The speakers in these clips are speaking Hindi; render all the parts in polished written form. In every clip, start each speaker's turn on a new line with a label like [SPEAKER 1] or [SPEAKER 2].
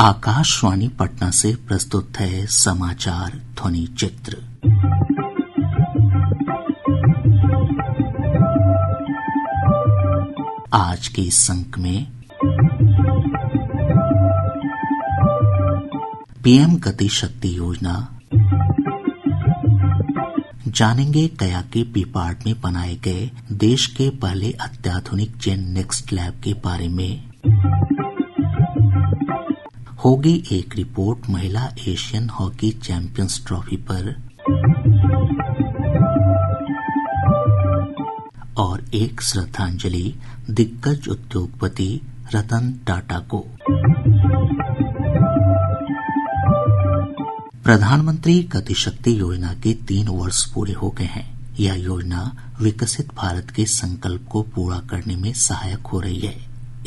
[SPEAKER 1] आकाशवाणी पटना से प्रस्तुत है समाचार ध्वनि चित्र। आज के इस अंक में पीएम गति शक्ति योजना, जानेंगे गया के पीपाड में बनाए गए देश के पहले अत्याधुनिक जेन नेक्स्ट लैब के बारे में, होगी एक रिपोर्ट महिला एशियन हॉकी चैंपियंस ट्रॉफी पर, और एक श्रद्धांजलि दिग्गज उद्योगपति रतन टाटा को। प्रधानमंत्री गति शक्ति योजना के 3 वर्ष पूरे हो गए हैं। यह योजना विकसित भारत के संकल्प को पूरा करने में सहायक हो रही है।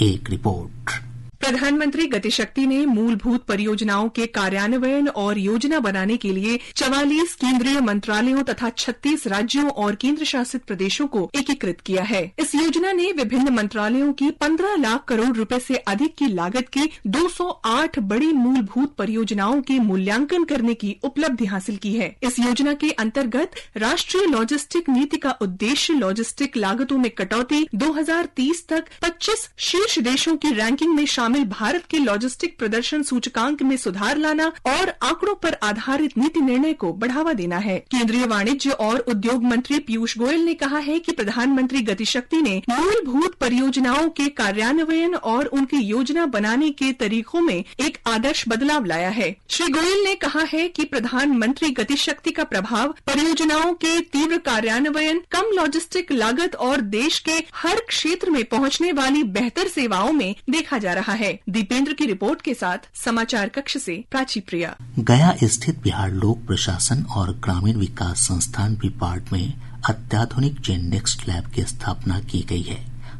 [SPEAKER 1] एक रिपोर्ट।
[SPEAKER 2] प्रधानमंत्री गति शक्ति ने मूलभूत परियोजनाओं के कार्यान्वयन और योजना बनाने के लिए 44 केंद्रीय मंत्रालयों तथा 36 राज्यों और केंद्र शासित प्रदेशों को एकीकृत किया है। इस योजना ने विभिन्न मंत्रालयों की 15 लाख करोड़ रुपए से अधिक की लागत की 208 बड़ी मूलभूत परियोजनाओं के मूल्यांकन करने की उपलब्धि हासिल की है। इस योजना के अंतर्गत राष्ट्रीय लॉजिस्टिक नीति का उद्देश्य लॉजिस्टिक लागतों में कटौती, 2030 तक 25 शीर्ष देशों की रैंकिंग में शामिल भारत के लॉजिस्टिक प्रदर्शन सूचकांक में सुधार लाना और आंकड़ों पर आधारित नीति निर्णय को बढ़ावा देना है। केंद्रीय वाणिज्य और उद्योग मंत्री पीयूष गोयल ने कहा है कि प्रधानमंत्री गति शक्ति ने मूलभूत परियोजनाओं के कार्यान्वयन और उनकी योजना बनाने के तरीकों में एक आदर्श बदलाव लाया है। श्री गोयल ने कहा है कि प्रधानमंत्री गति शक्ति का प्रभाव परियोजनाओं के तीव्र कार्यान्वयन, कम लॉजिस्टिक लागत और देश के हर क्षेत्र में पहुंचने वाली बेहतर सेवाओं में देखा जा रहा है। दीपेंद्र की रिपोर्ट के साथ समाचार कक्ष से प्राची प्रिया।
[SPEAKER 1] गया स्थित बिहार लोक प्रशासन और ग्रामीण विकास संस्थान पीपाड में अत्याधुनिक जेन नेक्स्ट लैब की स्थापना की गई है।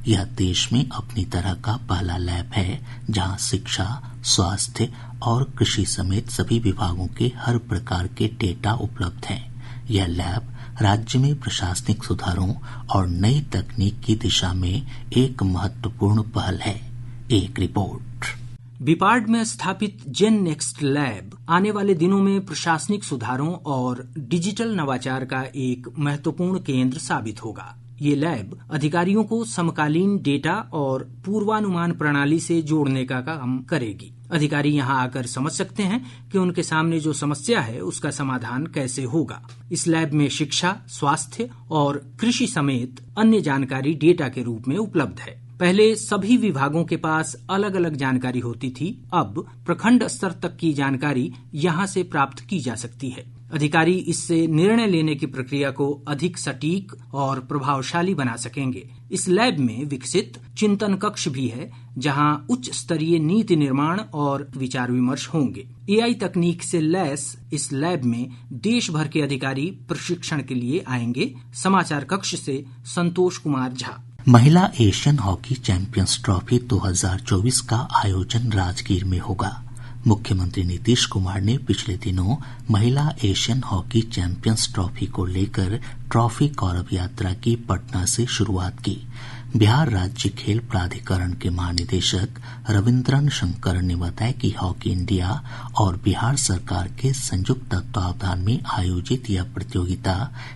[SPEAKER 1] यह देश में अपनी तरह का पहला लैब है जहां शिक्षा, स्वास्थ्य और कृषि समेत सभी विभागों के हर प्रकार के डेटा उपलब्ध हैं। यह लैब राज्य में प्रशासनिक सुधारों और नई तकनीक की दिशा में एक महत्वपूर्ण पहल है। एक रिपोर्ट।
[SPEAKER 3] बीपाड में स्थापित जेन नेक्स्ट लैब आने वाले दिनों में प्रशासनिक सुधारों और डिजिटल नवाचार का एक महत्वपूर्ण केंद्र साबित होगा। ये लैब अधिकारियों को समकालीन डेटा और पूर्वानुमान प्रणाली से जोड़ने का काम करेगी। अधिकारी यहाँ आकर समझ सकते हैं कि उनके सामने जो समस्या है उसका समाधान कैसे होगा। इस लैब में शिक्षा, स्वास्थ्य और कृषि समेत अन्य जानकारी डेटा के रूप में उपलब्ध है। पहले सभी विभागों के पास अलग अलग जानकारी होती थी, अब प्रखंड स्तर तक की जानकारी यहाँ से प्राप्त की जा सकती है। अधिकारी इससे निर्णय लेने की प्रक्रिया को अधिक सटीक और प्रभावशाली बना सकेंगे। इस लैब में विकसित चिंतन कक्ष भी है जहां उच्च स्तरीय नीति निर्माण और विचार विमर्श होंगे। एआई तकनीक से लैस इस लैब में देश भर के अधिकारी प्रशिक्षण के लिए आएंगे। समाचार कक्ष से संतोष कुमार झा।
[SPEAKER 1] महिला एशियन हॉकी चैंपियंस ट्रॉफी 2024 का आयोजन राजगीर में होगा। मुख्यमंत्री नीतीश कुमार ने पिछले दिनों महिला एशियन हॉकी चैंपियंस ट्रॉफी को लेकर ट्रॉफी गौरव यात्रा की पटना से शुरुआत की। बिहार राज्य खेल प्राधिकरण के महानिदेशक रविंद्रन शंकर ने बताया कि हॉकी इंडिया और बिहार सरकार के संयुक्त तत्वावधान में आयोजित यह प्रतियोगिता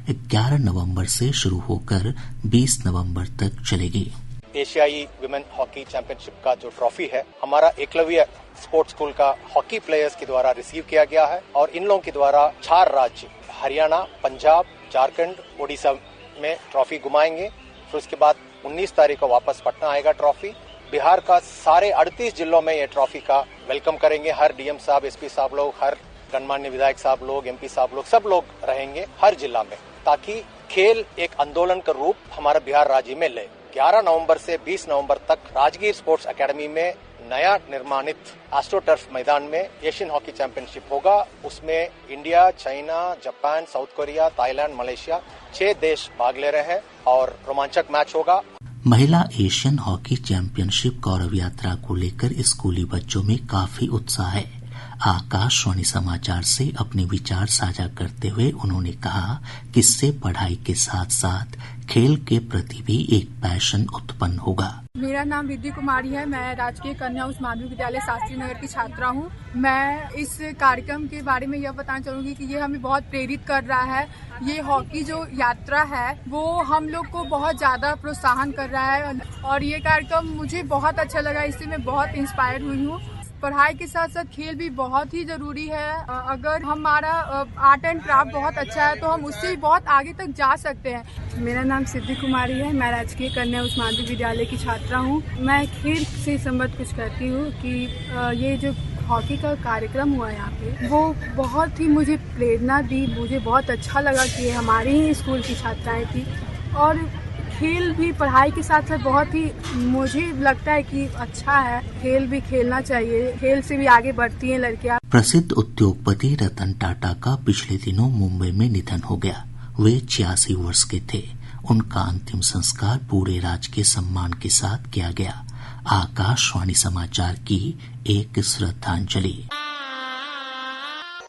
[SPEAKER 1] 11 नवंबर से शुरू होकर 20 नवंबर तक चलेगी।
[SPEAKER 4] एशियाई विमेन हॉकी चैंपियनशिप का जो ट्रॉफी है हमारा एकलव्य स्पोर्ट्स स्कूल का हॉकी प्लेयर्स के द्वारा रिसीव किया गया है और इन लोगों के द्वारा 4 राज्य हरियाणा, पंजाब, झारखंड, ओडिशा में ट्रॉफी घुमाएंगे। फिर उसके बाद 19 तारीख को वापस पटना आएगा ट्रॉफी। बिहार का सारे 38 जिलों में ये ट्रॉफी का वेलकम करेंगे। हर डीएम साहब, एसपी साहब लोग, हर गणमान्य विधायक साहब लोग, एमपी साहब लोग, सब लोग रहेंगे हर जिला में, ताकि खेल एक आंदोलन का रूप हमारा बिहार राज्य में ले। 11 नवंबर से 20 नवंबर तक राजगीर स्पोर्ट्स एकेडमी में नया निर्माणित एस्ट्रोटर्फ मैदान में एशियन हॉकी चैंपियनशिप होगा। उसमें India, China, Japan, South Korea, Thailand, Malaysia 6 देश भाग ले रहे हैं और रोमांचक मैच होगा।
[SPEAKER 1] महिला एशियन हॉकी चैंपियनशिप गौरव यात्रा को लेकर स्कूली बच्चों में काफी उत्साह है। आकाशवाणी समाचार से अपने विचार साझा करते हुए उन्होंने कहा कि इससे पढ़ाई के साथ साथ खेल के प्रति भी एक पैशन उत्पन्न होगा।
[SPEAKER 5] मेरा नाम रिद्धि कुमारी है। मैं राजकीय कन्या उच्च माध्यमिक विद्यालय शास्त्री नगर की छात्रा हूँ। मैं इस कार्यक्रम के बारे में यह बताना चाहूँगी कि ये हमें बहुत प्रेरित कर रहा है। ये हॉकी जो यात्रा है वो हम लोग को बहुत ज़्यादा प्रोत्साहन कर रहा है और ये कार्यक्रम मुझे बहुत अच्छा लगा। इससे मैं बहुत इंस्पायर हुई हूँ। पढ़ाई के साथ साथ खेल भी बहुत ही जरूरी है। अगर हमारा आर्ट एंड क्राफ्ट बहुत अच्छा है तो हम उससे बहुत आगे तक जा सकते हैं। मेरा नाम सिद्धि कुमारी है। मैं राजकीय कन्या उच्च माध्यमिक विद्यालय की छात्रा हूँ। मैं खेल से संबंधित कुछ कहती हूँ कि ये जो हॉकी का कार्यक्रम हुआ यहाँ पे वो बहुत ही मुझे प्रेरणा दी। मुझे बहुत अच्छा लगा कि हमारे ही स्कूल की छात्राएं थी और खेल भी पढ़ाई के साथ साथ बहुत ही मुझे लगता है कि अच्छा है। खेल भी खेलना चाहिए। खेल से भी आगे बढ़ती हैं लड़कियां।
[SPEAKER 1] प्रसिद्ध उद्योगपति रतन टाटा का पिछले दिनों मुंबई में निधन हो गया। वे 86 वर्ष के थे। उनका अंतिम संस्कार पूरे राजकीय सम्मान के साथ किया गया। आकाशवाणी समाचार की एक श्रद्धांजलि।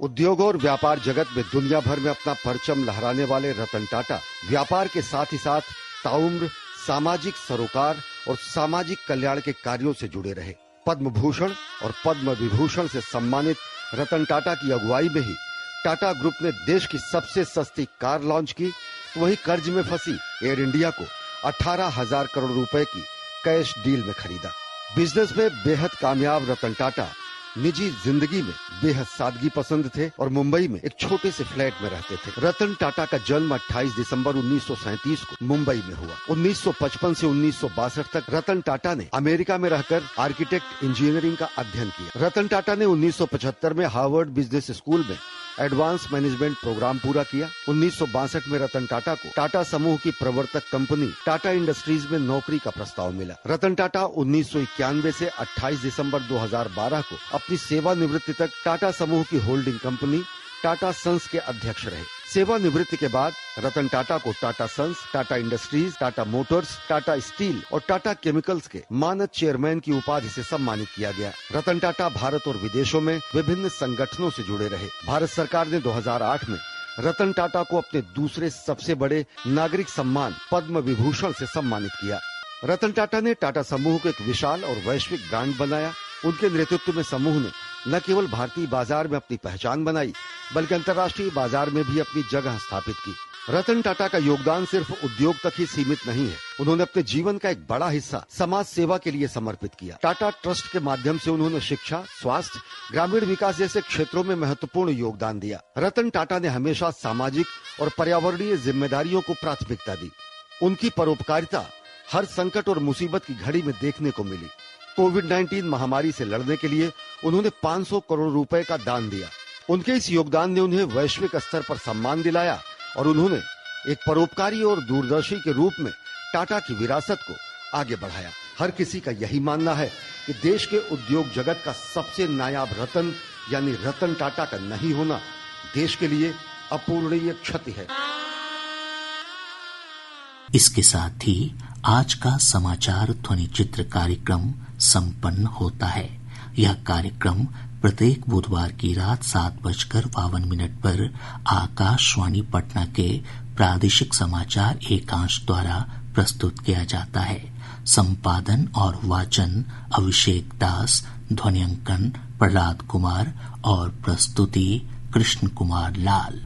[SPEAKER 6] उद्योग और व्यापार जगत में दुनिया भर में अपना परचम लहराने वाले रतन टाटा व्यापार के साथ ही साथ ताउम्र सामाजिक सरोकार और सामाजिक कल्याण के कार्यों से जुड़े रहे। पद्म भूषण और पद्म विभूषण से सम्मानित रतन टाटा की अगुवाई में ही टाटा ग्रुप ने देश की सबसे सस्ती कार लॉन्च की। वहीं कर्ज में फंसी एयर इंडिया को 18,000 करोड़ रुपए की कैश डील में खरीदा। बिजनेस में बेहद कामयाब रतन टाटा निजी जिंदगी में बेहद सादगी पसंद थे और मुंबई में एक छोटे से फ्लैट में रहते थे। रतन टाटा का जन्म 28 दिसंबर 1937 को मुंबई में हुआ। 1955 से 1962 तक रतन टाटा ने अमेरिका में रहकर आर्किटेक्ट इंजीनियरिंग का अध्ययन किया। रतन टाटा ने 1975 में हार्वर्ड बिजनेस स्कूल में एडवांस मैनेजमेंट प्रोग्राम पूरा किया। 1962 में रतन टाटा को टाटा समूह की प्रवर्तक कंपनी टाटा इंडस्ट्रीज में नौकरी का प्रस्ताव मिला। रतन टाटा 1991 से 28 दिसंबर 2012 को अपनी सेवानिवृत्ति तक टाटा समूह की होल्डिंग कंपनी टाटा सन्स के अध्यक्ष रहे। सेवानिवृत्ति के बाद रतन टाटा को Tata Sons, Tata Industries, Tata Motors, Tata Steel और टाटा केमिकल्स के मानद चेयरमैन की उपाधि से सम्मानित किया गया। रतन टाटा भारत और विदेशों में विभिन्न संगठनों से जुड़े रहे। भारत सरकार ने 2008 में रतन टाटा को अपने दूसरे सबसे बड़े नागरिक सम्मान पद्म विभूषण से सम्मानित किया। रतन टाटा ने टाटा समूह को एक विशाल और वैश्विक ब्रांड बनाया। उनके नेतृत्व में समूह ने न केवल भारतीय बाजार में अपनी पहचान बनाई बल्कि अंतर्राष्ट्रीय बाजार में भी अपनी जगह स्थापित की। रतन टाटा का योगदान सिर्फ उद्योग तक ही सीमित नहीं है। उन्होंने अपने जीवन का एक बड़ा हिस्सा समाज सेवा के लिए समर्पित किया। टाटा ट्रस्ट के माध्यम से उन्होंने शिक्षा, स्वास्थ्य, ग्रामीण विकास जैसे क्षेत्रों में महत्वपूर्ण योगदान दिया। रतन टाटा ने हमेशा सामाजिक और पर्यावरणीय जिम्मेदारियों को प्राथमिकता दी। उनकी परोपकारिता हर संकट और मुसीबत की घड़ी में देखने को मिली। कोविड-19 महामारी से लड़ने के लिए उन्होंने 500 करोड़ रुपए का दान दिया। उनके इस योगदान ने उन्हें वैश्विक स्तर पर सम्मान दिलाया और उन्होंने एक परोपकारी और दूरदर्शी के रूप में टाटा की विरासत को आगे बढ़ाया। हर किसी का यही मानना है कि देश के उद्योग जगत का सबसे नायाब रतन यानी रतन टाटा का नहीं होना देश के लिए अपूरणीय क्षति है।
[SPEAKER 1] इसके साथ ही आज का समाचार ध्वनि चित्र कार्यक्रम संपन्न होता है। यह कार्यक्रम प्रत्येक बुधवार की रात 7:52 पर आकाशवाणी पटना के प्रादेशिक समाचार एकांश द्वारा प्रस्तुत किया जाता है। संपादन और वाचन अभिषेक दास, ध्वनियांकन प्रहलाद कुमार और प्रस्तुति कृष्ण कुमार लाल।